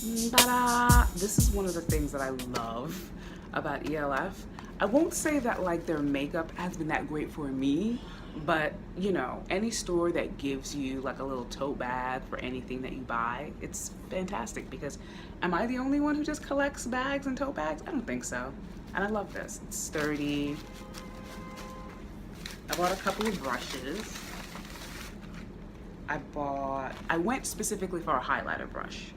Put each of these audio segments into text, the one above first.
Ta-da! This is one of the things that I love about ELF. I won't say that like their makeup has been that great for me, but you know, any store that gives you like a little tote bag for anything that you buy, it's fantastic because am I the only one who just collects bags and tote bags? I don't think so. And I love this. It's sturdy. I bought a couple of brushes. I went specifically for a highlighter brush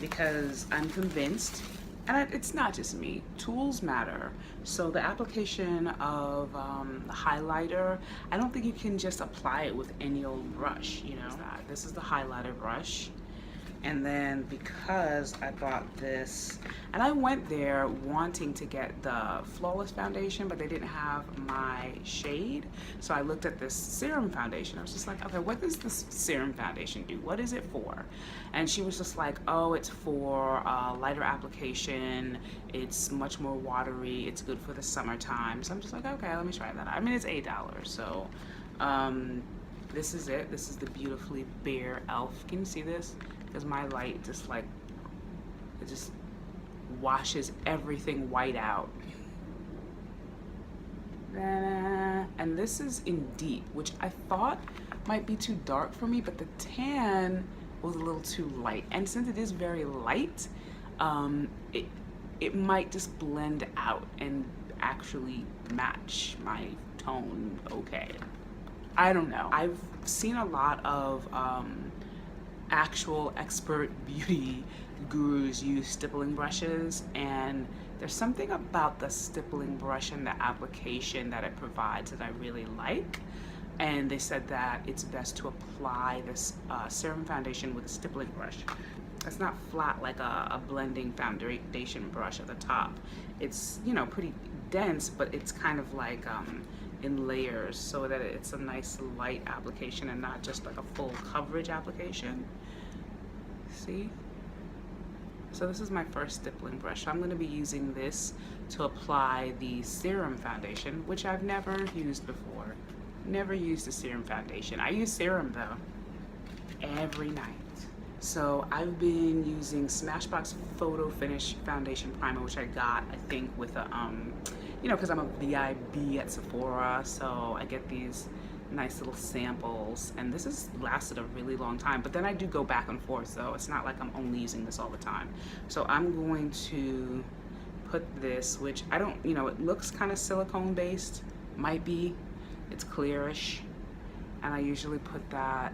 because I'm convinced, and it's not just me, tools matter. So the application of the highlighter, I don't think you can just apply it with any old brush, you know. This is the highlighter brush. And then because I bought this, and I went there wanting to get the Flawless Foundation, but they didn't have my shade. So I looked at this Serum Foundation. I was just like, okay, what does this Serum Foundation do? What is it for? And she was just like, oh, it's for lighter application. It's much more watery. It's good for the summertime. So I'm just like, okay, let me try that. I mean, it's $8, so this is it. This is the Beautifully Bare e.l.f. Can you see this? Because my light just like, it just washes everything white out. And this is in Deep, which I thought might be too dark for me, but the tan was a little too light. And since it is very light, it might just blend out and actually match my tone okay. I don't know. I've seen a lot of actual expert beauty gurus use stippling brushes, and there's something about the stippling brush and the application that it provides that I really like. And they said that it's best to apply this Serum Foundation with a stippling brush. It's not flat like a blending foundation brush at the top. It's, you know, pretty dense, but it's kind of like in layers so that it's a nice light application and not just like a full coverage application. See? So this is my first stippling brush. I'm going to be using this to apply the Serum Foundation, which I've never used before. Never used a Serum Foundation. I use serum though every night. So I've been using Smashbox Photo Finish Foundation Primer, which I got, I think, with a you know, because I'm a VIB at Sephora, so I get these nice little samples, and this has lasted a really long time, but then I do go back and forth, so it's not like I'm only using this all the time. So I'm going to put this, which I don't, you know, it looks kind of silicone based, might be, it's clearish, and I usually put that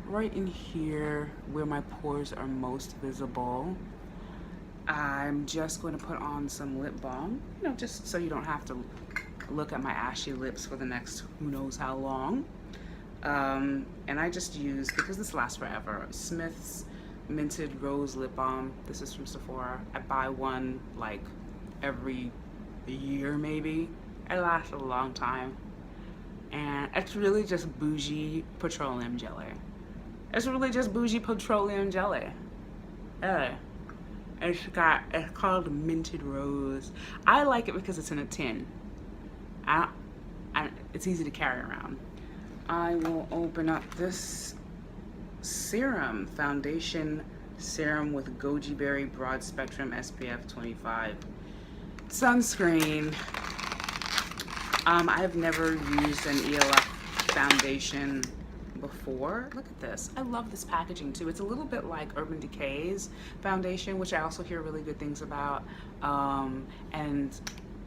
right in here where my pores are most visible. I'm just going to put on some lip balm, you know, just so you don't have to look at my ashy lips for the next who knows how long. And I just use, because this lasts forever, Smith's Minted Rose Lip Balm. This is from Sephora. I buy one like every year maybe. It lasts a long time. And it's really just bougie petroleum jelly. It's really just bougie petroleum jelly. It's called Minted Rose. I like it because it's in a tin. It's easy to carry around. I will open up this Serum Foundation Serum with Goji Berry Broad Spectrum SPF 25 sunscreen. I've never used an ELF foundation before. Look at this. I love this packaging too. It's a little bit like Urban Decay's foundation, which I also hear really good things about. And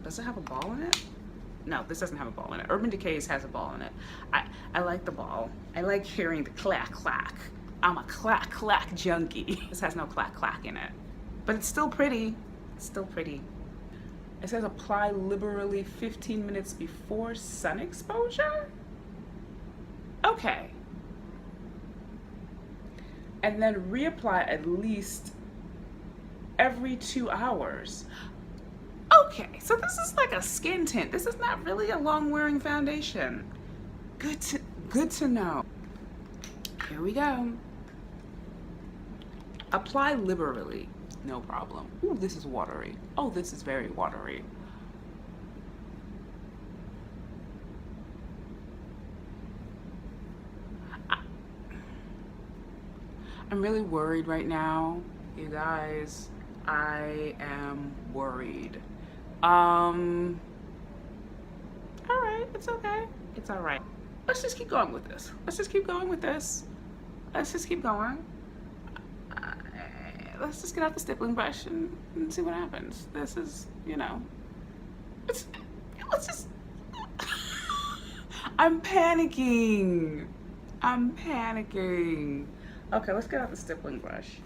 does it have a ball in it? No, this doesn't have a ball in it. Urban Decay's has a ball in it. I like the ball. I like hearing the clack clack. I'm a clack clack junkie. This has no clack clack in it, but it's still pretty. It's still pretty. It says apply liberally 15 minutes before sun exposure. Okay. And then reapply at least every 2 hours. Okay, so this is like a skin tint. This is not really a long-wearing foundation. Good to know. Here we go. Apply liberally, no problem. Ooh, this is watery. Oh, this is very watery. I'm really worried right now You guys, I am worried. All right, it's okay. It's all right. Let's just keep going with this. Let's just keep going with this. Let's just keep going. Uh, let's just get out the stippling brush and see what happens. This is, you know, it's, let's just. I'm panicking. I'm panicking. Okay, let's get out the stippling brush.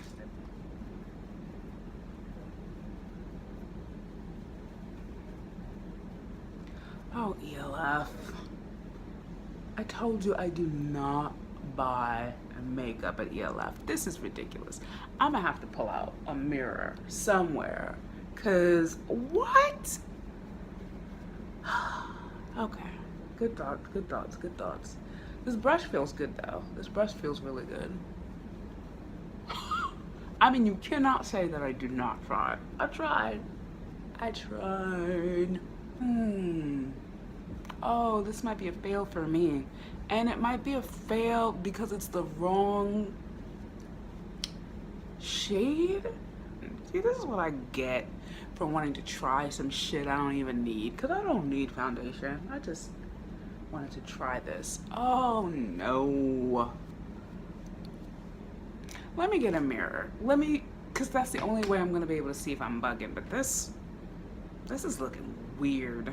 Oh, ELF. I told you I do not buy makeup at ELF. This is ridiculous. I'm gonna have to pull out a mirror somewhere. Cause what? Okay. Good thoughts, good thoughts, good thoughts. This brush feels good though. This brush feels really good. I mean, you cannot say that I did not try. I tried. I tried. Oh, this might be a fail for me. And it might be a fail because it's the wrong shade. See, this is what I get for wanting to try some shit I don't even need. Because I don't need foundation. I just wanted to try this. Oh, no. Let me get a mirror. Because that's the only way I'm going to be able to see if I'm bugging. But this is looking weird.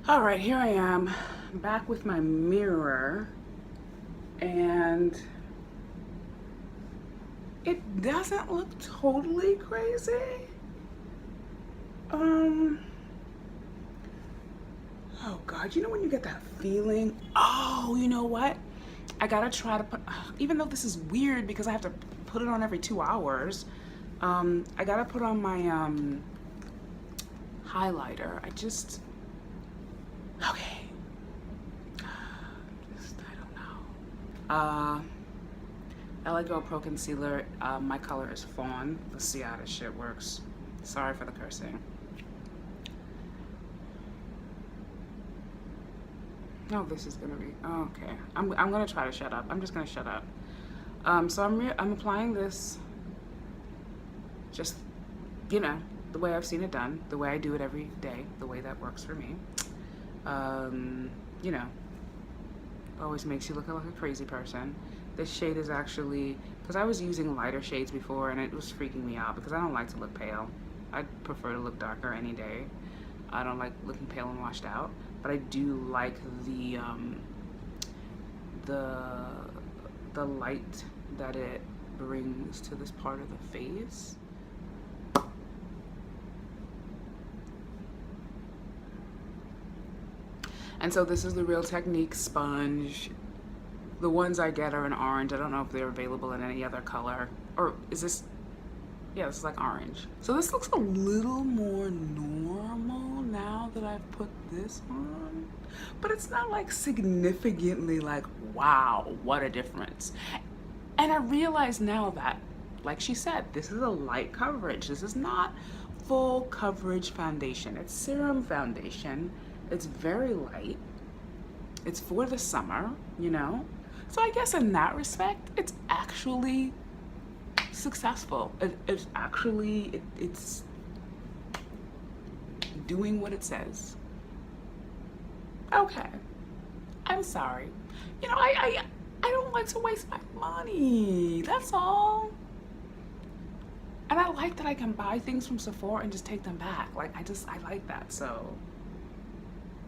All right, here I am, back with my mirror, and it doesn't look totally crazy. Oh God, you know when you get that feeling? Oh, you know what? I gotta try to put, even though this is weird because I have to put it on every 2 hours, I gotta put on my highlighter. Okay. I don't know. LA Girl Pro Concealer. My color is fawn. Let's see how this shit works. Sorry for the cursing. No, this is gonna be okay. I'm gonna try to shut up. I'm just gonna shut up. So I'm applying this. Just, you know, the way I've seen it done, the way I do it every day, the way that works for me. You know, always makes you look like a crazy person. This shade is actually, because I was using lighter shades before and it was freaking me out because I don't like to look pale. I prefer to look darker any day. I don't like looking pale and washed out, but I do like the light that it brings to this part of the face. And so this is the Real Technique sponge. The ones I get are in orange. I don't know if they're available in any other color. Or is this, yeah, this is like orange. So this looks a little more normal now that I've put this on. But it's not like significantly like, wow, what a difference. And I realize now that, like she said, this is a light coverage. This is not full coverage foundation. It's Serum Foundation. It's very light. It's for the summer, you know? So I guess in that respect, it's actually successful. It's actually, it's doing what it says. Okay. I'm sorry. You know, I don't like to waste my money. That's all. And I like that I can buy things from Sephora and just take them back. Like, I like that, so.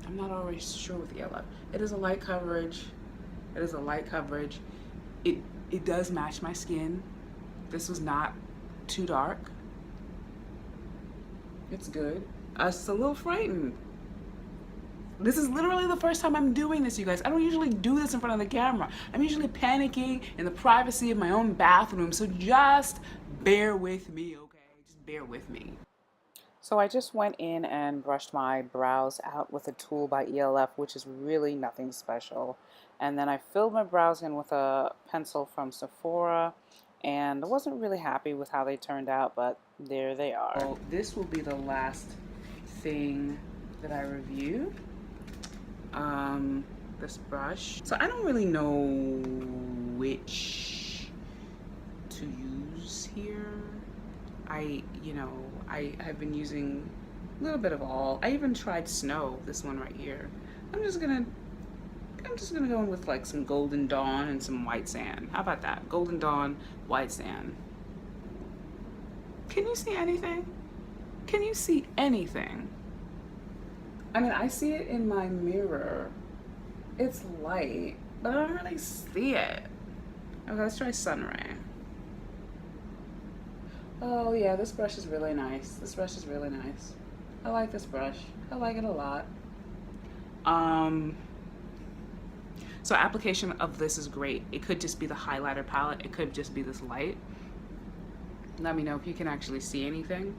I'm not always sure with yellow. It is a light coverage. It is a light coverage. It does match my skin. This was not too dark. It's good. I was a little frightened. This is literally the first time I'm doing this, you guys. I don't usually do this in front of the camera. I'm usually panicking in the privacy of my own bathroom. So just bear with me, okay? Just bear with me. So I just went in and brushed my brows out with a tool by ELF, which is really nothing special. And then I filled my brows in with a pencil from Sephora, and I wasn't really happy with how they turned out, but there they are. So this will be the last thing that I review. This brush. So I don't really know which to use colors here. You know, I've been using a little bit of all. I even tried snow, this one right here. I'm just gonna go in with like some Golden Dawn and some white sand. How about that? Golden Dawn, white sand. Can you see anything? Can you see anything? I mean, I see it in my mirror. It's light, but I don't really see it. Okay, let's try Sunray. Oh yeah, this brush is really nice. This brush is really nice. I like this brush. I like it a lot. So application of this is great. It could just be the highlighter palette. It could just be this light. Let me know if you can actually see anything.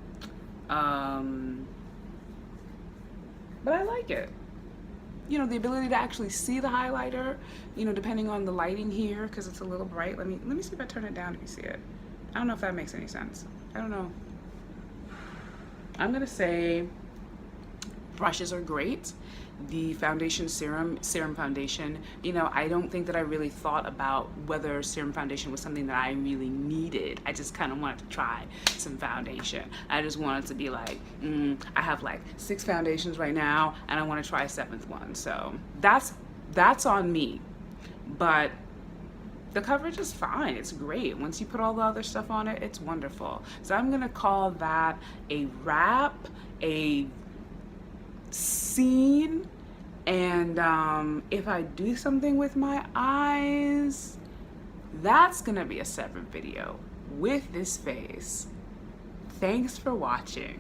But I like it. You know, the ability to actually see the highlighter, you know, depending on the lighting here, because it's a little bright. Let me see if I turn it down if you see it. I don't know if that makes any sense. I don't know. I'm gonna say brushes are great. The foundation, Serum Foundation, you know, I don't think that I really thought about whether Serum Foundation was something that I really needed. I just kind of wanted to try some foundation. I just wanted to be like, I have like 6 foundations right now and I want to try a 7th one. So that's on me. But the coverage is fine. It's great. Once you put all the other stuff on it, it's wonderful. So I'm gonna call that a wrap, a scene, and if I do something with my eyes, that's gonna be a separate video with this face. Thanks for watching.